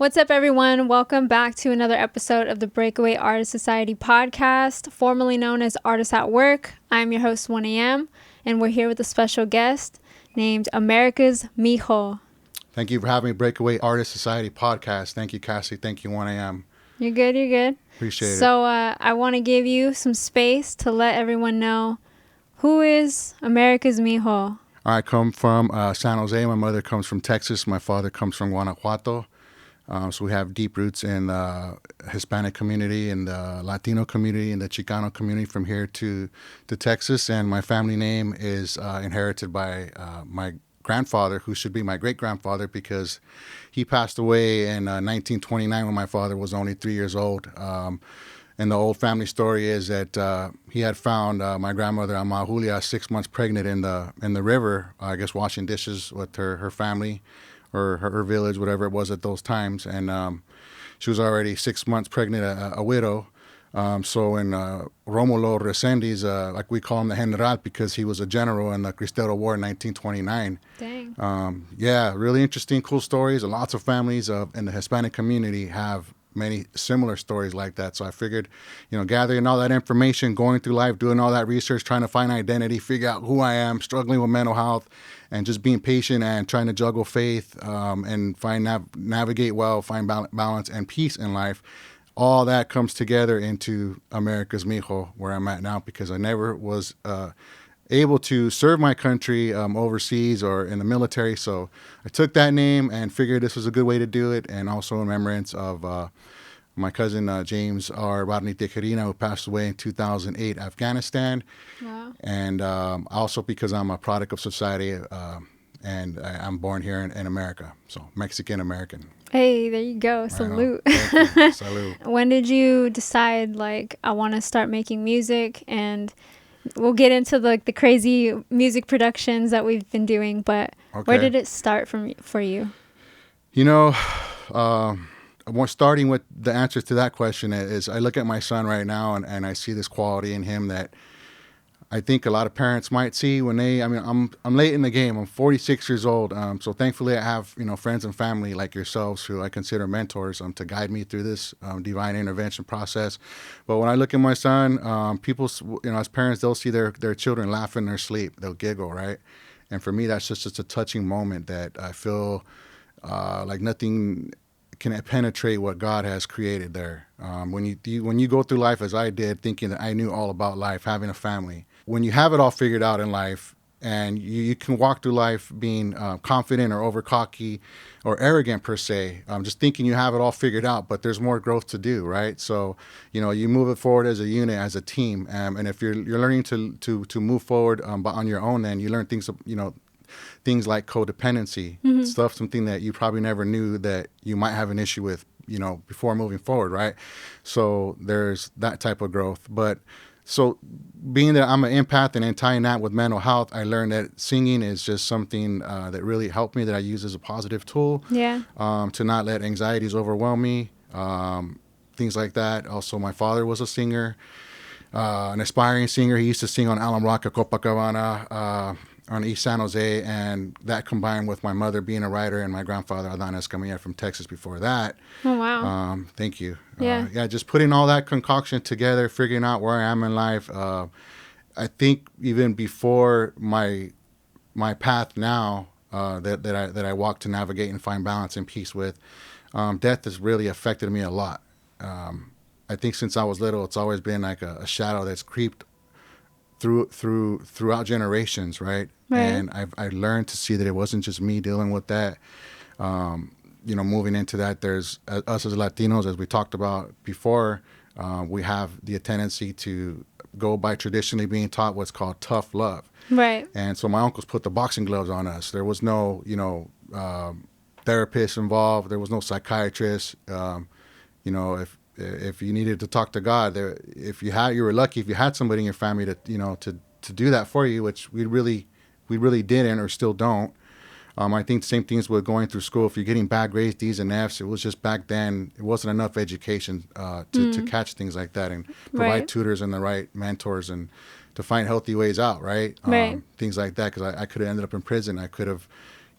What's up, everyone? Welcome back to another episode of the Breakaway Artist Society podcast, formerly known as Artists at Work. I'm your host, 1AM, and we're here with a special guest named America'z Mijo. Thank you for having me, Breakaway Artist Society podcast. Thank you, Cassie. Thank you, 1AM. You're good. Appreciate it. So I want to give you some space to let everyone know, who is America'z Mijo? I come from San Jose. My mother comes from Texas. My father comes from Guanajuato. So we have deep roots in the Hispanic community and the Latino community and the Chicano community from here to Texas. And my family name is inherited by my grandfather, who should be my great-grandfather, because he passed away in 1929 when my father was only 3 years old. And the old family story is that he had found my grandmother, Ama Julia, 6 months pregnant in the river, I guess washing dishes with her family, or her village, whatever it was at those times. And she was already 6 months pregnant, a widow. So when Romulo Resendiz, like we call him the General, because he was a general in the Cristero War in 1929. Dang. Yeah, really interesting, cool stories. And lots of families in the Hispanic community have many similar stories like that. So I figured, gathering all that information, going through life, doing all that research, trying to find identity, figure out who I am, struggling with mental health, and just being patient and trying to juggle faith and navigate well, find balance and peace in life. All that comes together into America'z Mijo, where I'm at now, because I never was able to serve my country overseas or in the military. So I took that name and figured this was a good way to do it, and also in remembrance of my cousin James R. Rodney Tejerina, who passed away in 2008, Afghanistan. Wow. And also because I'm a product of society, and I'm born here in America, so Mexican-American. Hey, there you go. Salute. Thank you. Salute. When did you decide, I want to start making music? And we'll get into the crazy music productions that we've been doing, but Where did it start for you? Starting with the answer to that question is, I look at my son right now and I see this quality in him that I think a lot of parents might see I'm late in the game. I'm 46 years old. So thankfully I have, friends and family like yourselves who I consider mentors to guide me through this divine intervention process. But when I look at my son, people, as parents, they'll see their children laugh in their sleep. They'll giggle, right? And for me, that's just a touching moment that I feel like nothing can penetrate what God has created there. When you go through life as I did, thinking that I knew all about life, having a family, when you have it all figured out in life, and you can walk through life being confident or over cocky or arrogant per se, just thinking you have it all figured out, but there's more growth to do, right? So, you move it forward as a unit, as a team, and if you're learning to move forward, but on your own, then you learn things, things like codependency, something that you probably never knew that you might have an issue with, before moving forward, right? So there's that type of growth. But so being that I'm an empath and tying that with mental health, I learned that singing is just something that really helped me, that I use as a positive tool. Yeah. To not let anxieties overwhelm me, things like that. Also, my father was a singer, an aspiring singer. He used to sing on Alum Rock, Copacabana, on East San Jose, and that combined with my mother being a writer and my grandfather Adan Escamilla from Texas before that. Oh, wow. Thank you. Yeah. Just putting all that concoction together, figuring out where I am in life. I think even before my path now that I walk to navigate and find balance and peace with, death has really affected me a lot. I think since I was little, it's always been like a shadow that's creeped throughout generations, right? And I learned to see that it wasn't just me dealing with that. Moving into that, there's us as Latinos, as we talked about before, we have the tendency to go by traditionally being taught what's called tough love. Right. And so my uncles put the boxing gloves on us. There was no, therapist involved. There was no psychiatrist. If you needed to talk to God, you were lucky if you had somebody in your family to do that for you, which we really didn't or still don't. I think the same things with going through school. If you're getting bad grades, D's and F's, it was just back then, it wasn't enough education to catch things like that and provide tutors and the right mentors and to find healthy ways out, right? Things like that, because I could have ended up in prison. I could have,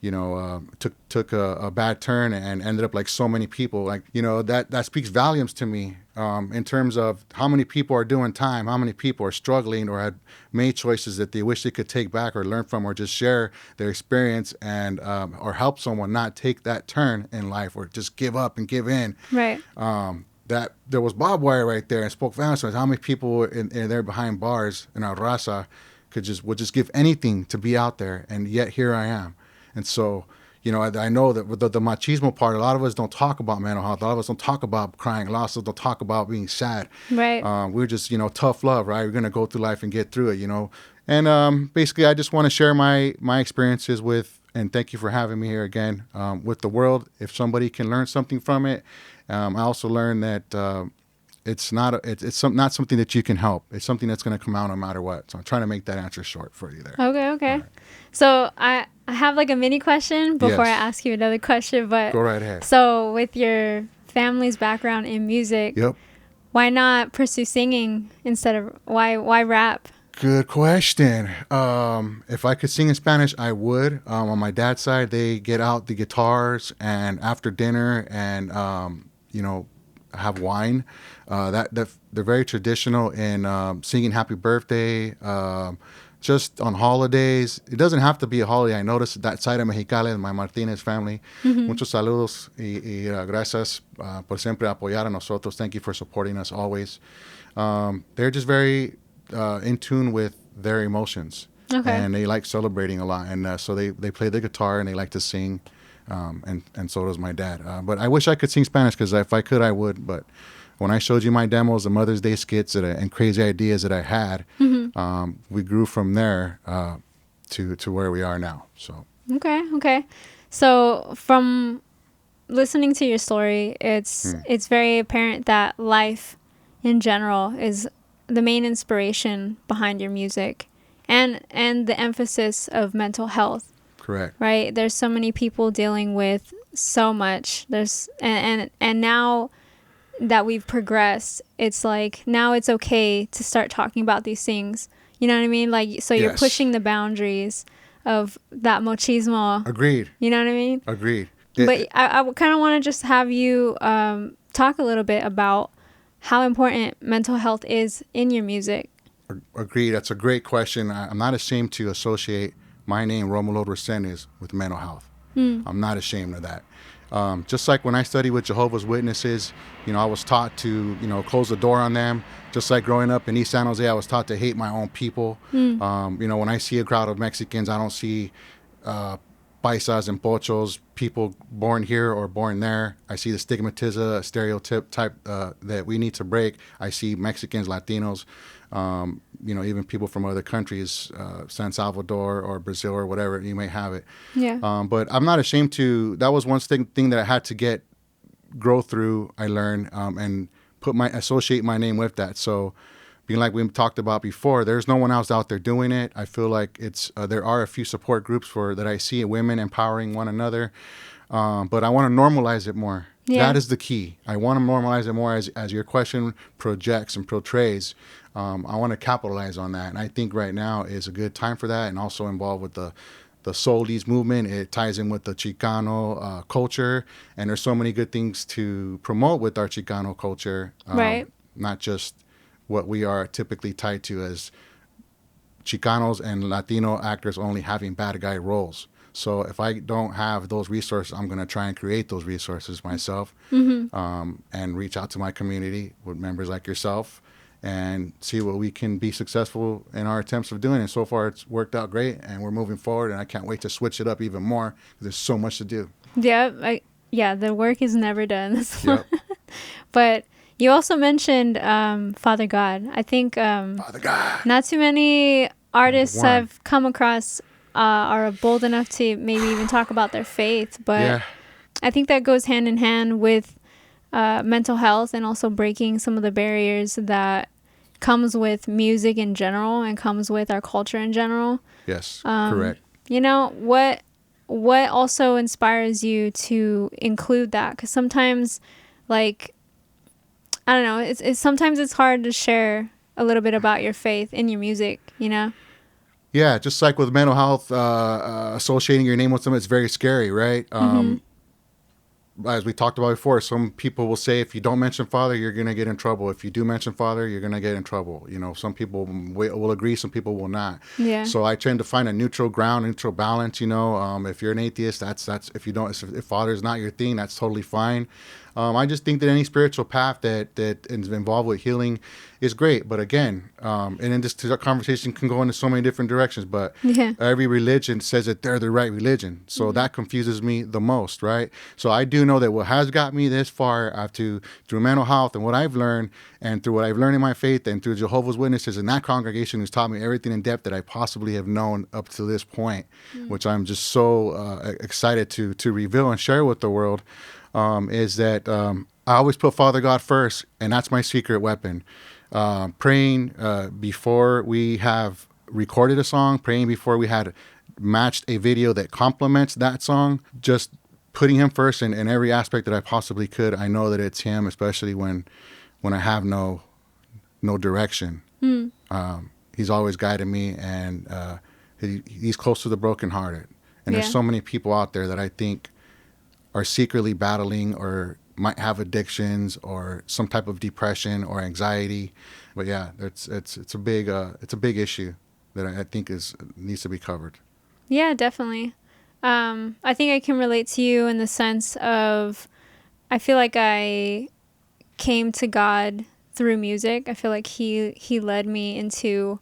took a bad turn and ended up like so many people. Like, that speaks volumes to me in terms of how many people are doing time, how many people are struggling or had made choices that they wish they could take back or learn from or just share their experience and or help someone not take that turn in life or just give up and give in. Right. That there was barbed wire right there and spoke volumes. How many people in there behind bars in our raza would just give anything to be out there, and yet here I am. And so, I know that with the machismo part, a lot of us don't talk about mental health. A lot of us don't talk about crying. A lot of us don't talk about being sad. Right. We're just, tough love, right? We're going to go through life and get through it, And basically, I just want to share my experiences and thank you for having me here again, with the world. If somebody can learn something from it, I also learned that it's not not something that you can help. It's something that's going to come out no matter what. So I'm trying to make that answer short for you there. Okay. Right. So I have like a mini question before I ask you another question, but go right ahead. So with your family's background in music, yep. Why not pursue singing instead of why rap? Good question. If I could sing in Spanish, I would. On my dad's side, they get out the guitars and after dinner and have wine. That they're very traditional in singing happy birthday. Just on holidays. It doesn't have to be a holiday. I noticed that side of Mexicali, my Martinez family. Mm-hmm. Muchos saludos y gracias por siempre apoyar a nosotros. Thank you for supporting us always. They're just very in tune with their emotions. Okay. And they like celebrating a lot. And so they play the guitar and they like to sing. And so does my dad. But I wish I could sing Spanish because if I could, I would. But when I showed you my demos, the Mother's Day skits and crazy ideas that I had, mm-hmm. We grew from there to where we are now. So okay. So from listening to your story, it's very apparent that life in general is the main inspiration behind your music, and the emphasis of mental health. Correct. Right. There's so many people dealing with so much. There's and now that we've progressed, it's like now it's okay to start talking about these things. You know what I mean? Like, so you're pushing the boundaries of that machismo. Agreed. You know what I mean? Agreed. But I kind of want to just have you talk a little bit about how important mental health is in your music. Agreed. That's a great question. I'm not ashamed to associate my name, Romulo Resendiz, with mental health. I'm not ashamed of that. Just like when I studied with Jehovah's Witnesses, I was taught to, close the door on them. Just like growing up in East San Jose, I was taught to hate my own people. When I see a crowd of Mexicans, I don't see paisas and pochos, people born here or born there. I see the stigmatism, stereotype type that we need to break. I see Mexicans, Latinos, even people from other countries, San Salvador or Brazil or whatever, you may have it. Yeah. But I'm not ashamed to. That was one thing that I had to grow through. I learned and associate my name with that. So, being like we talked about before, there's no one else out there doing it. I feel like there are a few support groups that I see women empowering one another, but I want to normalize it more. Yeah. That is the key. I want to normalize it more as your question projects and portrays. I want to capitalize on that, and I think right now is a good time for that, and also involved with the Solis movement. It ties in with the Chicano culture, and there's so many good things to promote with our Chicano culture. Right. Not just what we are typically tied to as Chicanos and Latino actors only having bad guy roles. So if I don't have those resources, I'm going to try and create those resources myself, and reach out to my community with members like yourself and see what we can be successful in our attempts of doing. And so far, it's worked out great, and we're moving forward, and I can't wait to switch it up even more because there's so much to do. Yeah, the work is never done. Yep. But you also mentioned Father God. I think Father God. Not too many artists I've come across are bold enough to maybe even talk about their faith. But I think that goes hand in hand with mental health and also breaking some of the barriers that comes with music in general and comes with our culture in general. Yes, correct. What also inspires you to include that? Because sometimes, like, I don't know, sometimes it's hard to share a little bit about your faith in your music, Yeah, just like with mental health, associating your name with something, it's very scary, right? As we talked about before, some people will say if you don't mention father, you're going to get in trouble. If you do mention father, you're going to get in trouble. You know, some people will agree, some people will not. Yeah. So I tend to find a neutral ground, neutral balance. You know, if you're an atheist, that's if you don't, if father is not your thing, that's totally fine. I just think that any spiritual path that is involved with healing is great. But again, and then this conversation can go into so many different directions. But Yeah. every religion says that they're the right religion. So that confuses me the most, right? So I do know that what has got me this far through mental health and what I've learned and through what I've learned in my faith and through Jehovah's Witnesses and that congregation who's taught me everything in depth that I possibly have known up to this point, which I'm just so excited to reveal and share with the world. Is that I always put Father God first, and that's my secret weapon. Praying before we have recorded a song, praying before we had matched a video that complements that song, just putting him first in every aspect that I possibly could. I know that it's him, especially when I have no direction. He's always guided me, and he's close to the brokenhearted. And there's so many people out there that I think are secretly battling or might have addictions or some type of depression or anxiety. But yeah, it's a big issue that I think needs to be covered. Yeah, definitely. I think I can relate to you in the sense of I feel like I came to God through music. I feel like he led me into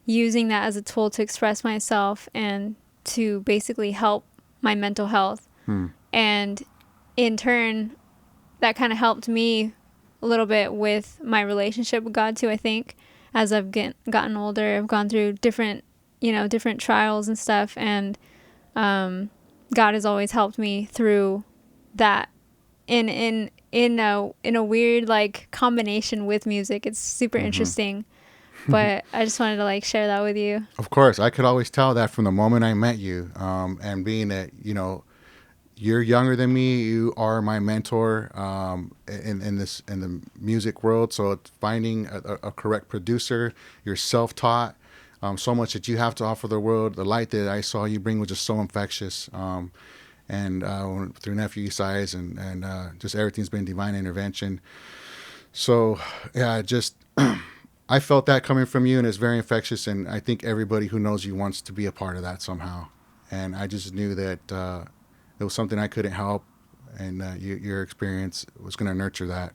using that as a tool to express myself and to basically help my mental health. And in turn, that kind of helped me a little bit with my relationship with God too, I think. As I've gotten older, I've gone through different trials and stuff, and God has always helped me through that in a weird like combination with music. It's super interesting. But I just wanted to like share that with you. Of course, I could always tell that from the moment I met you, and being that you're younger than me, you are my mentor in the music world. So it's finding a correct producer. You're self-taught. So much that you have to offer the world. The light that I saw you bring was just so infectious. And through nephew size and just everything's been divine intervention. So yeah, just I felt that coming from you, and it's very infectious. And I think everybody who knows you wants to be a part of that somehow. And I just knew that it was something I couldn't help, and your experience was going to nurture that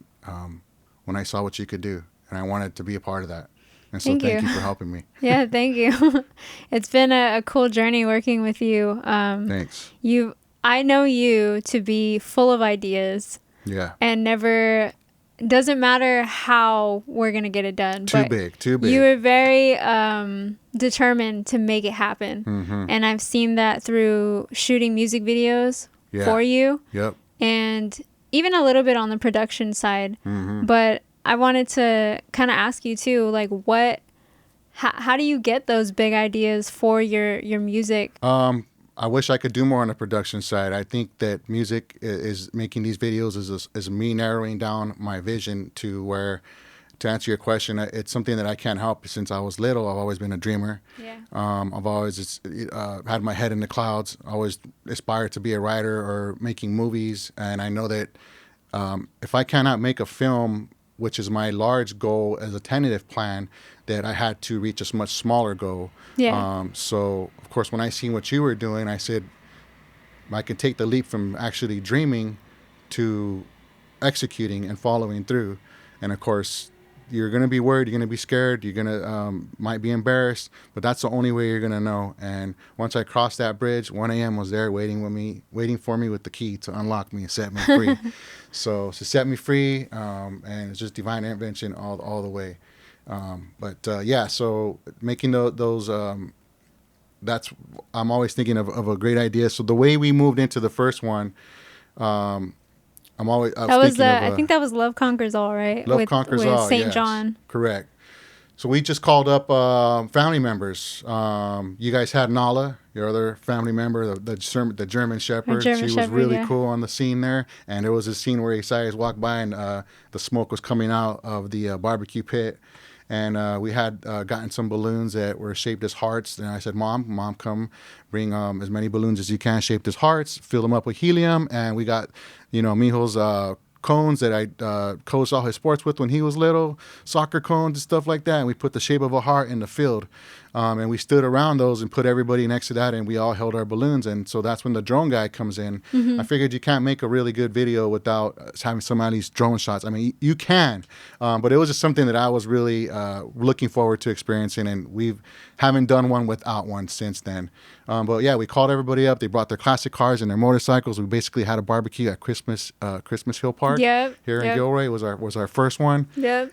when I saw what you could do, and I wanted to be a part of that. And so thank you for helping me. Yeah, thank you. It's been a cool journey working with you. Thanks. I know you to be full of ideas. Yeah. And never, doesn't matter how we're going to get it done. Too big. You were very determined to make it happen. And I've seen that through shooting music videos for you. Yep. And even a little bit on the production side. But I wanted to kind of ask you too, like how do you get those big ideas for your music? I wish I could do more on the production side. I think that music is making these videos is me narrowing down my vision to where, to answer your question, it's something that I can't help. Since I was little, I've always been a dreamer. Yeah. I've always had my head in the clouds, always aspired to be a writer or making movies. And I know that if I cannot make a film, which is my large goal as a tentative plan, that I had to reach a much smaller goal. Yeah. So, of course, when I seen what you were doing, I said, I can take the leap from actually dreaming to executing and following through. And, of course, you're going to be worried, you're going to be scared, you're going to might be embarrassed, but that's the only way you're going to know. And once I crossed that bridge, 1 a.m. was there waiting for me with the key to unlock me and set me free. So to set me free, and it's just divine intervention all the way. So making those, that's, I'm always thinking of a great idea. So the way we moved into the first one, I think that was Love Conquers All, right? Love Conquers All, St. yes, John. Correct. So we just called up family members. You guys had Nala, your other family member, the German Shepherd. She was really cool on the scene there. And there was a scene where Isaias walked by and the smoke was coming out of the barbecue pit. and we had gotten some balloons that were shaped as hearts. And I said, Mom, come bring as many balloons as you can shaped as hearts, fill them up with helium. And we got, Mijo's cones that I coached all his sports with when he was little, soccer cones and stuff like that. And we put the shape of a heart in the field. And we stood around those and put everybody next to that, and we all held our balloons. And so that's when the drone guy comes in. I figured you can't make a really good video without having some of these drone shots. I mean, you can, but it was just something that I was really looking forward to experiencing, and we haven't done one without one since then. But yeah, we called everybody up. They brought their classic cars and their motorcycles. We basically had a barbecue at Christmas Hill Park here in Gilroy. It was our first one.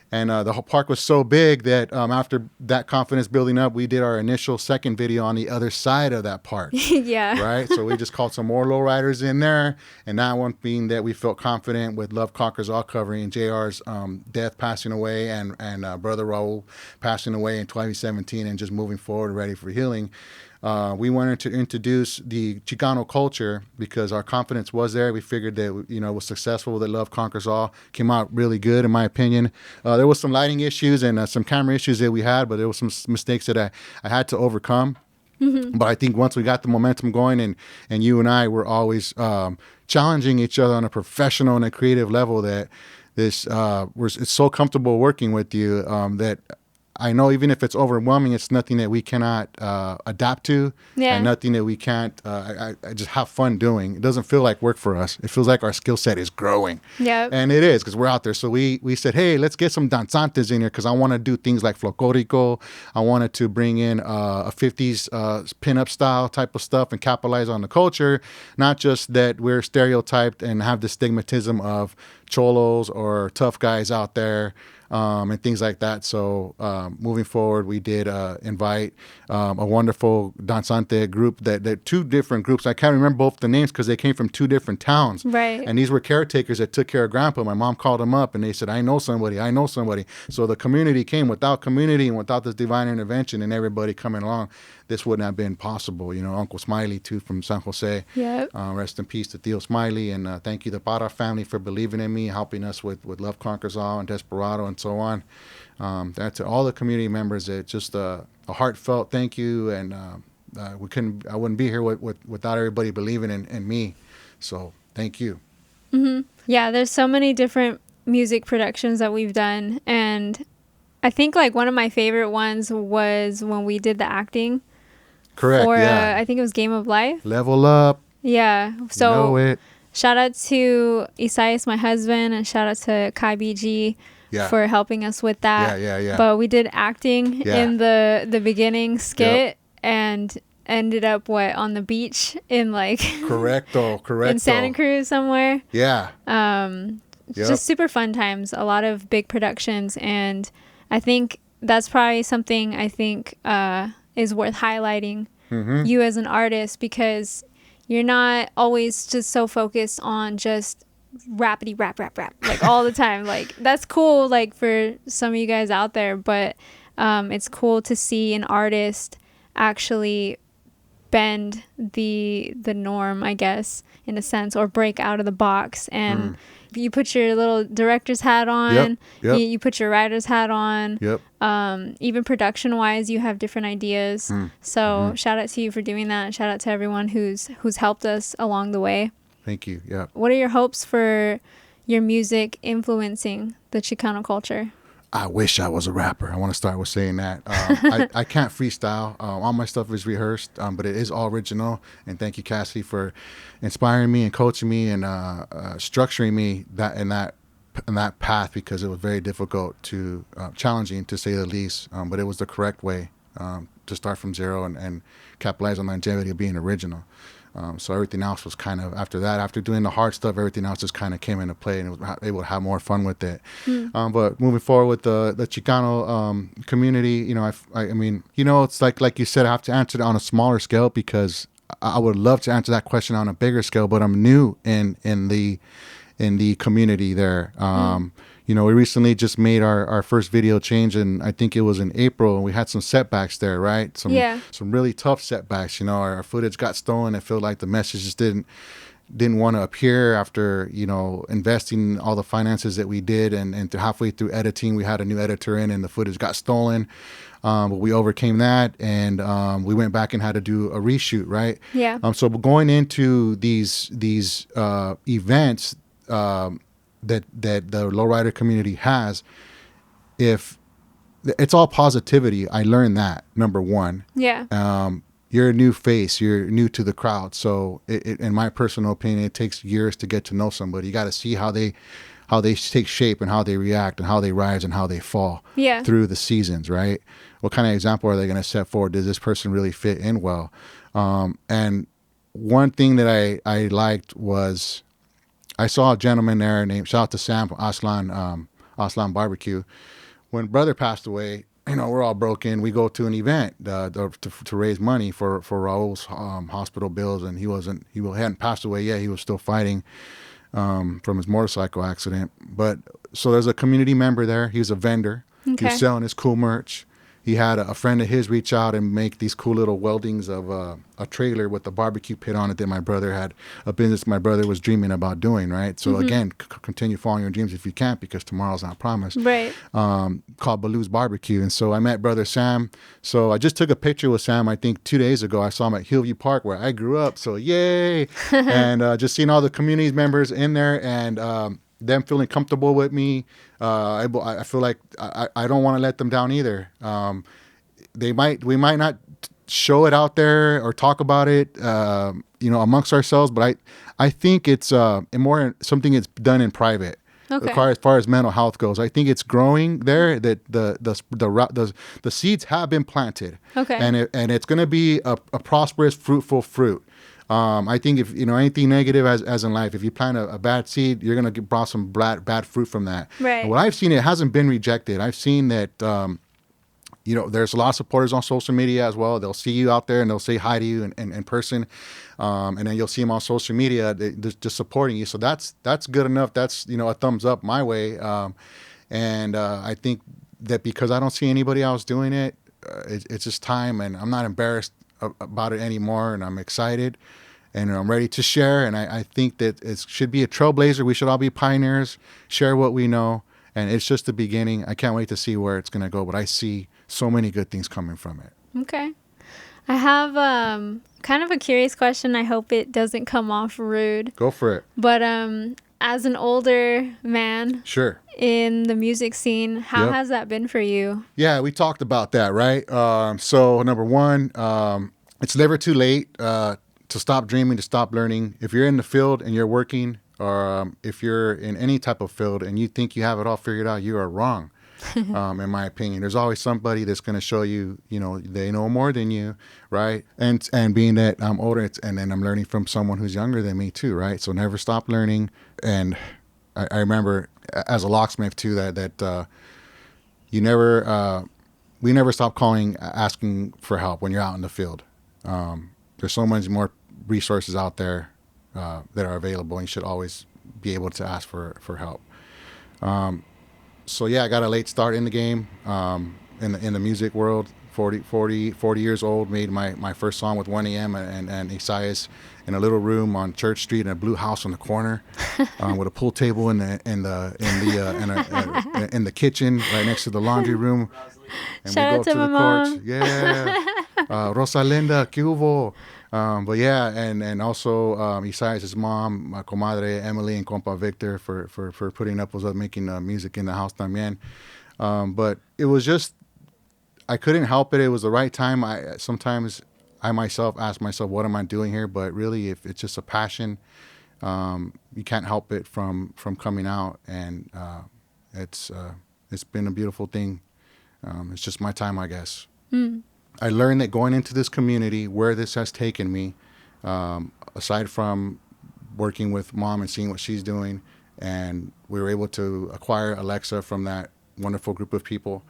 And the whole park was so big that after that confidence building up, we did our initial second video on the other side of that park. Right? So we just called some more lowriders in there, and that one being that we felt confident with Love Conquers All covering JR's death, passing away, and brother Raul passing away in 2017, and just moving forward, ready for healing. We wanted to introduce the Chicano culture because our confidence was there. We figured that, it was successful, that Love Conquers All came out really good, in my opinion. There was some lighting issues and some camera issues that we had, but there was some mistakes that I had to overcome. But I think once we got the momentum going, and you and I were always challenging each other on a professional and a creative level, that it's so comfortable working with you that I know even if it's overwhelming, it's nothing that we cannot adapt to, and nothing that we can't I just have fun doing. It doesn't feel like work for us. It feels like our skill set is growing. And it is, because we're out there. So we said, hey, let's get some danzantes in here, because I want to do things like Flocorico. I wanted to bring in a 50s pinup style type of stuff and capitalize on the culture, not just that we're stereotyped and have the stigmatism of cholos or tough guys out there. And things like that. So moving forward, we did invite a wonderful danzante group that two different groups. I can't remember both the names because they came from two different towns. And these were caretakers that took care of Grandpa. My mom called them up and they said, I know somebody. So the community came. Without community and without this divine intervention and everybody coming along, this wouldn't have been possible. Uncle Smiley, too, from San Jose. Rest in peace to Theo Smiley. And thank you, the Parra family, for believing in me, helping us with Love Conquers All and Desperado and so on. That to all the community members, it's just a heartfelt thank you. And I wouldn't be here without everybody believing in me. So thank you. Yeah, there's so many different music productions that we've done. And I think like one of my favorite ones was when we did the acting. Correct. I think it was Game of Life. Level Up. Yeah. So shout out to Isaias, my husband, and shout out to Kai BG for helping us with that. But we did acting in the beginning skit and ended up on the beach in Correcto. in Santa Cruz somewhere. Just super fun times. A lot of big productions, and I think that's probably something I think is worth highlighting, you as an artist, because you're not always just so focused on just rappity rap like all the time. Like that's cool, like for some of you guys out there, but it's cool to see an artist actually bend the norm, I guess, in a sense, or break out of the box. And you put your little director's hat on. You put your writer's hat on. Even production wise, you have different ideas. So shout out to you for doing that. Shout out to everyone who's helped us along the way. Thank you. What are your hopes for your music influencing the Chicano culture? I wish I was a rapper. I want to start with saying that. I can't freestyle. All my stuff is rehearsed, but it is all original. And thank you, Cassidy, for inspiring me and coaching me and structuring me in that path, because it was very difficult to challenging, to say the least. But it was the correct way to start from zero and capitalize on the longevity of being original. So everything else was kind of, after doing the hard stuff, everything else just kind of came into play, and it was able to have more fun with it. But moving forward with the Chicano community, I mean, it's like you said, I have to answer it on a smaller scale, because I would love to answer that question on a bigger scale, but I'm new in the community there. We recently just made our first video change, and I think it was in April, and we had some setbacks there, right? Some really tough setbacks. Our footage got stolen. It felt like the message just didn't didn't want to appear after, investing all the finances that we did. And halfway through editing, we had a new editor in and the footage got stolen. But we overcame that, and we went back and had to do a reshoot, right? Yeah. So going into these events that the lowrider community has, if it's all positivity, I learned that, number one. Yeah. You're a new face. You're new to the crowd. So in my personal opinion, it takes years to get to know somebody. You got to see how they take shape and how they react and how they rise and how they fall through the seasons, right? What kind of example are they going to set forward? Does this person really fit in well? And one thing that I liked was I saw a gentleman there named, shout out to Sam from Aslan Barbecue. When brother passed away, we're all broken. We go to an event to raise money for Raul's hospital bills, and he hadn't passed away yet. He was still fighting from his motorcycle accident. But so there's a community member there. He was a vendor. Okay. He was selling his cool merch. He had a friend of his reach out and make these cool little weldings of a trailer with a barbecue pit on it that my brother had, a business my brother was dreaming about doing, right? So again, continue following your dreams if you can't, because tomorrow's not promised. Right. Called Baloo's Barbecue. And so I met brother Sam. So I just took a picture with Sam, I think 2 days ago. I saw him at Hillview Park where I grew up. So yay. And just seeing all the community members in there and them feeling comfortable with me. I feel like I don't want to let them down either. We might not show it out there or talk about it, amongst ourselves, but I think it's more something that's done in private. Okay. As far as mental health goes, I think it's growing there. That the seeds have been planted. Okay. And it's going to be a prosperous, fruitful fruit. I think if anything negative as in life, if you plant a bad seed, you're gonna bring some bad fruit from that. Right. And what I've seen, it hasn't been rejected. I've seen that there's a lot of supporters on social media as well. They'll see you out there and they'll say hi to you in person, and then you'll see them on social media just supporting you. So that's good enough. That's a thumbs up my way. And I think that because I don't see anybody else doing it, it's just time, and I'm not embarrassed about it anymore, and I'm excited and I'm ready to share. And I think that it should be a trailblazer. We should all be pioneers, share what we know, and it's just the beginning. I can't wait to see where it's going to go, but I see so many good things coming from it. Okay. I have kind of a curious question. I hope it doesn't come off rude. Go for it. But as an older man, sure, in the music scene, how has that been for you? Yeah, we talked about that, right? So number one, it's never too late to stop dreaming, to stop learning. If you're in the field and you're working, or if you're in any type of field and you think you have it all figured out, you are wrong. In my opinion, there's always somebody that's going to show you, they know more than you, right? And being that I'm older, and then I'm learning from someone who's younger than me too, right? So never stop learning. And I remember as a locksmith too that we never stop calling, asking for help when you're out in the field. There's so much more resources out there that are available, and you should always be able to ask for help. So yeah, I got a late start in the game, in the music world. 40 years old, made my first song with 1AM and Isaias in a little room on Church Street in a blue house on the corner, with a pool table in the kitchen right next to the laundry room. And Shout out to my mom. Yeah, Rosalinda, ¿qué hubo? But yeah, and also Isaias' mom, my comadre Emily and compa Victor for putting up with us making music in the house también. But it was just, I couldn't help it. It was the right time. Sometimes I myself ask myself, what am I doing here? But really, if it's just a passion, you can't help it from coming out. And it's been a beautiful thing. It's just my time, I guess. Mm. I learned that going into this community, where this has taken me, aside from working with mom and seeing what she's doing, and we were able to acquire Alexa from that wonderful group of people.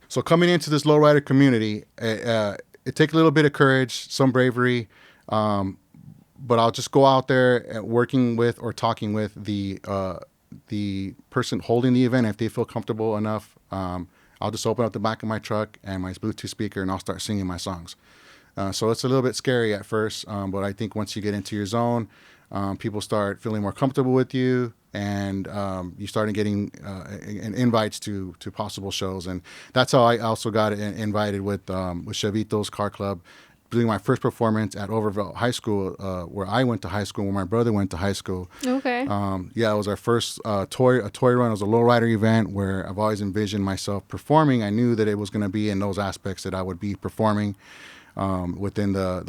So coming into this lowrider community, it takes a little bit of courage, some bravery, but I'll just go out there and working with or talking with the person holding the event. If they feel comfortable enough, I'll just open up the back of my truck and my Bluetooth speaker, and I'll start singing my songs. So it's a little bit scary at first, but I think once you get into your zone, people start feeling more comfortable with you, and you started getting invites to possible shows. And that's how I also got invited with Chavito's Car Club, doing my first performance at Overville High School, where I went to high school, where my brother went to high school. Okay. Yeah, it was our first toy run. It was a lowrider event where I've always envisioned myself performing. I knew that it was going to be in those aspects that I would be performing within the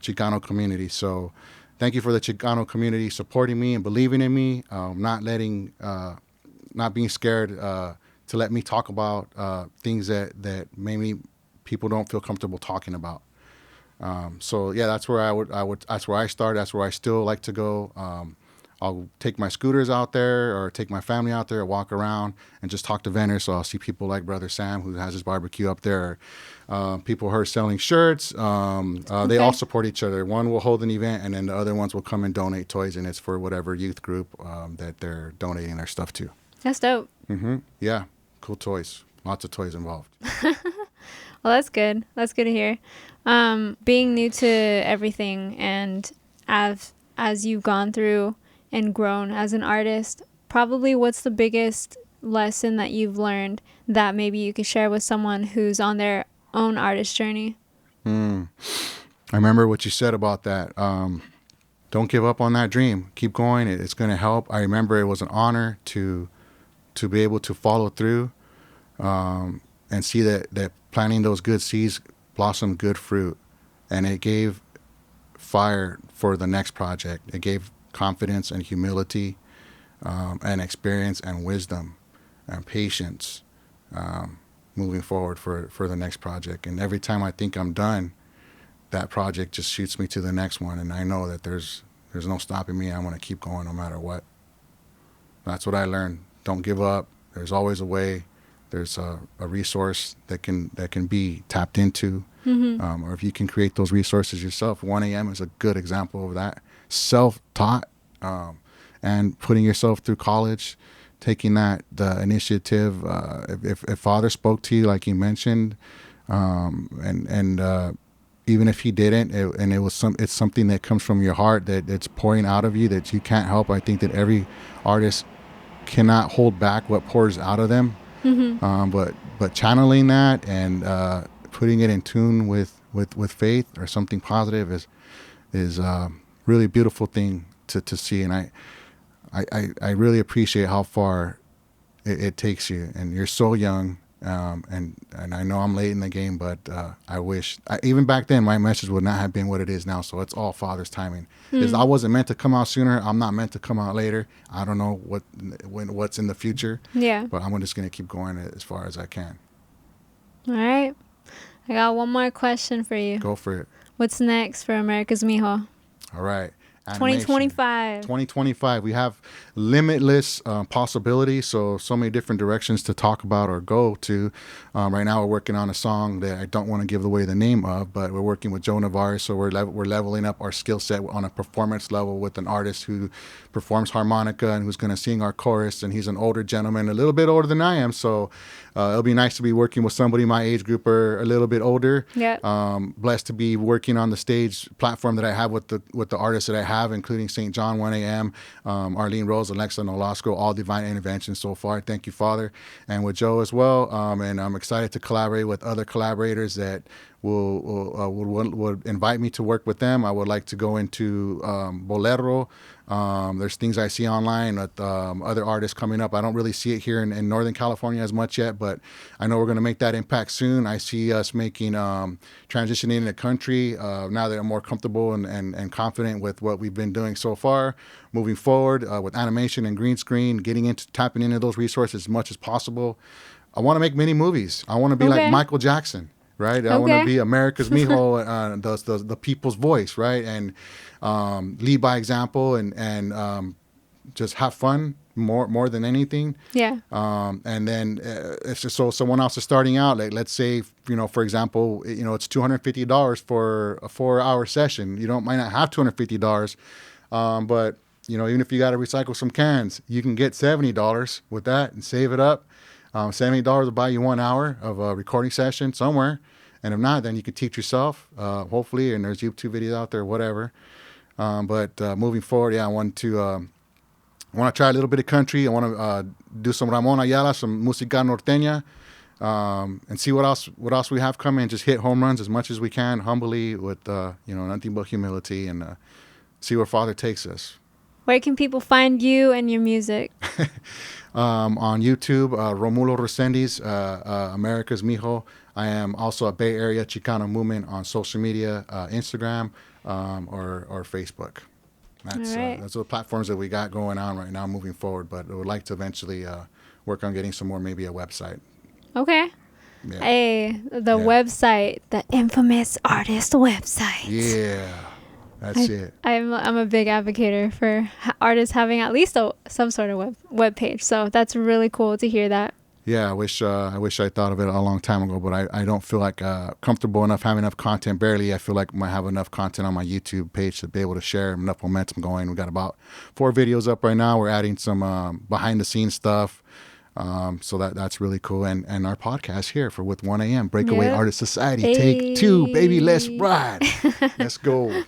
Chicano community. So thank you for the Chicano community supporting me and believing in me, not being scared to let me talk about things that maybe people don't feel comfortable talking about. So yeah, that's where that's where I started. That's where I still like to go. I'll take my scooters out there or take my family out there, walk around and just talk to vendors. So I'll see people like Brother Sam, who has his barbecue up there. People who are selling shirts. They all support each other. One will hold an event, and then the other ones will come and donate toys, and it's for whatever youth group that they're donating their stuff to. That's dope. Yeah, cool toys. Lots of toys involved. Well, that's good. That's good to hear. Being new to everything, and as you've gone through and grown as an artist, probably what's the biggest lesson that you've learned that maybe you could share with someone who's on their own artist journey? I remember what you said about that. Don't give up on that dream. Keep going. It's going to help. I remember it was an honor to be able to follow through and see that planting those good seeds blossom good fruit. And it gave fire for the next project. It gave confidence and humility and experience and wisdom and patience moving forward for the next project. And every time I think I'm done, that project just shoots me to the next one. And I know that there's no stopping me. I want to keep going no matter what. That's what I learned. Don't give up. There's always a way. There's a resource that can be tapped into. Or if you can create those resources yourself. 1 a.m. is a good example of that. Self-taught and putting yourself through college, taking the initiative. If Father spoke to you like you mentioned, and even if he didn't, it's something that comes from your heart, that it's pouring out of you, that you can't help. I think that every artist cannot hold back what pours out of them. But channeling that and putting it in tune with faith or something positive is really beautiful thing to see. And I really appreciate how far it takes you. And you're so young. And I know I'm late in the game, but I wish even back then my message would not have been what it is now. So it's all Father's timing. I wasn't meant to come out sooner. I'm not meant to come out later. I don't know what's in the future. Yeah. But I'm just gonna keep going as far as I can. All right. I got one more question for you. Go for it. What's next for America'z Mijo? All right. 2025. 2025. We have limitless possibilities. So many different directions to talk about or go to. Right now, we're working on a song that I don't want to give away the name of, but we're working with Joe Navarre. So we're leveling up our skill set on a performance level with an artist who performs harmonica and who's going to sing our chorus. And he's an older gentleman, a little bit older than I am. So it'll be nice to be working with somebody my age group or a little bit older. Yeah. Blessed to be working on the stage platform that I have with the artists that I have, including St. John 1 a.m., Arlene Rose, Alexa Nolasco, all divine interventions so far. Thank you, Father. And with Joe as well. And I'm excited to collaborate with other collaborators that would invite me to work with them. I would like to go into Bolero. There's things I see online with other artists coming up. I don't really see it here in Northern California as much yet, but I know we're going to make that impact soon. I see us making transitioning in the country now that I'm more comfortable and confident with what we've been doing so far. Moving forward with animation and green screen, tapping into those resources as much as possible. I want to make mini movies. I want to be like Michael Jackson. Right, I want to be America'z Mijo, the people's voice, right, and lead by example and just have fun more than anything. Yeah. And then if so someone else is starting out, like let's say for example, it's $250 for a 4-hour session. Might not have $250, but even if you got to recycle some cans, you can get $70 with that and save it up. $70 will buy you 1 hour of a recording session somewhere. And if not, then you can teach yourself, hopefully, and there's YouTube videos out there, whatever. But moving forward, I want to try a little bit of country. I want to do some Ramon Ayala, some música norteña, and see what else we have coming. Just hit home runs as much as we can, humbly, with nothing but humility, and see where Father takes us. Where can people find you and your music? On YouTube, Romulo Resendiz, America'z Mijo. I am also a Bay Area Chicano movement on social media, Instagram or Facebook. That's the platforms that we got going on right now moving forward, but I would like to eventually work on getting some more, maybe a website. Okay. Yeah. Hey, the website, the infamous artist website. Yeah. That's it. I'm a big advocate for artists having at least some sort of web page. So that's really cool to hear that. Yeah, I wish I thought of it a long time ago, but I don't feel like comfortable enough, having enough content. Barely, I feel like I might have enough content on my YouTube page to be able to share, enough momentum going. We got about 4 videos up right now. We're adding some behind the scenes stuff. So that's really cool. And our podcast here for with 1 a.m. Breakaway Artist Society. Hey. Take 2, baby. Let's ride. Let's go.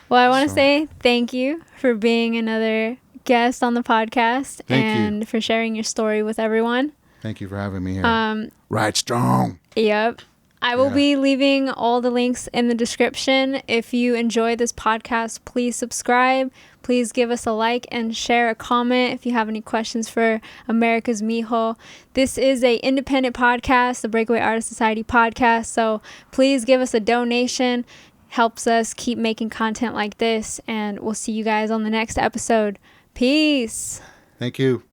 Well, I want to say thank you for being another guest on the podcast and for sharing your story with everyone. Thank you for having me here. Ride strong. Yep. I will be leaving all the links in the description. If you enjoy this podcast, please subscribe. Please give us a like and share a comment if you have any questions for America'z Mijo. This is an independent podcast, the Breakaway Artist Society podcast. So please give us a donation. Helps us keep making content like this. And we'll see you guys on the next episode. Peace. Thank you.